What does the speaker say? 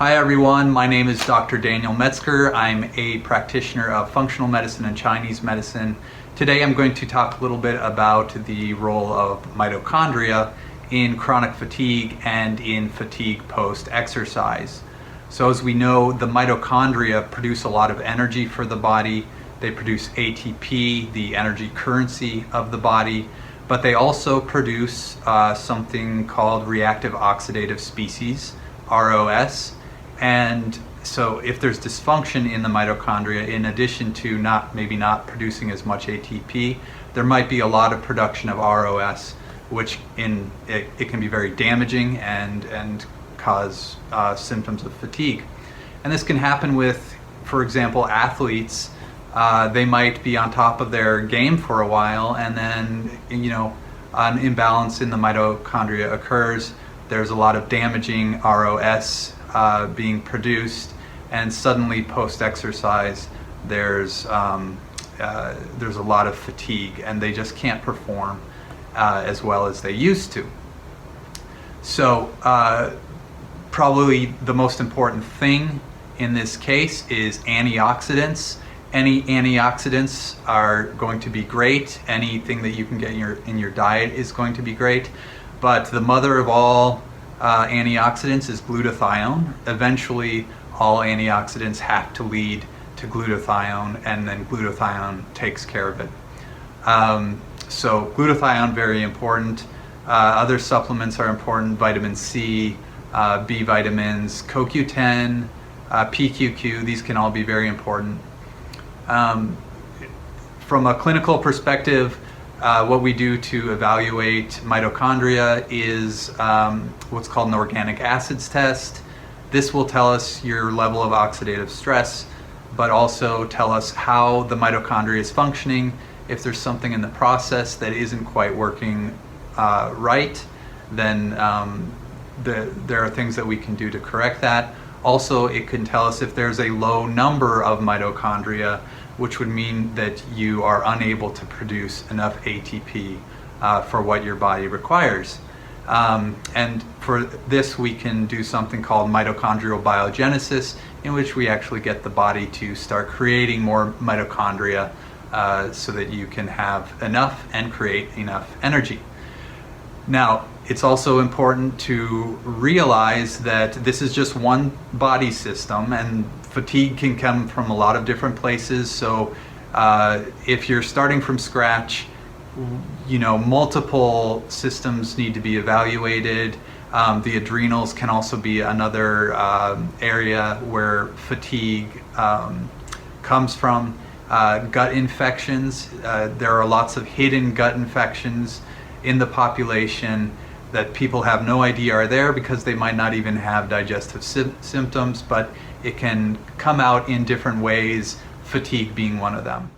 Hi everyone, my name is Dr. Daniel Metzger. I'm a practitioner of functional medicine and Chinese medicine. Today I'm going to talk a little bit about the role of mitochondria in chronic fatigue and in fatigue post-exercise. So as we know, the mitochondria produce a lot of energy for the body. They produce ATP, the energy currency of the body, but they also produce something called reactive oxidative species, ROS. And so if there's dysfunction in the mitochondria, in addition to maybe not producing as much ATP, there might be a lot of production of ROS, which it can be very damaging and cause symptoms of fatigue. And this can happen with, for example, athletes. They might be on top of their game for a while, and then an imbalance in the mitochondria occurs. There's a lot of damaging ROS being produced, and suddenly post-exercise there's a lot of fatigue, and they just can't perform as well as they used to. So probably the most important thing in this case is antioxidants. Any antioxidants are going to be great. Anything that you can get in your diet is going to be great. But the mother of all antioxidants is glutathione. Eventually, all antioxidants have to lead to glutathione, and then glutathione takes care of it. So glutathione, very important. Other supplements are important: vitamin C, B vitamins, CoQ10, PQQ. These can all be very important. From a clinical perspective, what we do to evaluate mitochondria is what's called an organic acids test. This will tell us your level of oxidative stress, but also tell us how the mitochondria is functioning. If there's something in the process that isn't quite working right, then there are things that we can do to correct that. Also, it can tell us if there's a low number of mitochondria, which would mean that you are unable to produce enough ATP for what your body requires. And for this, we can do something called mitochondrial biogenesis, in which we actually get the body to start creating more mitochondria so that you can have enough and create enough energy. Now, it's also important to realize that this is just one body system, and fatigue can come from a lot of different places. So if you're starting from scratch, multiple systems need to be evaluated. The adrenals can also be another area where fatigue comes from. Gut infections, there are lots of hidden gut infections in the population that people have no idea are there because they might not even have digestive symptoms, but it can come out in different ways, fatigue being one of them.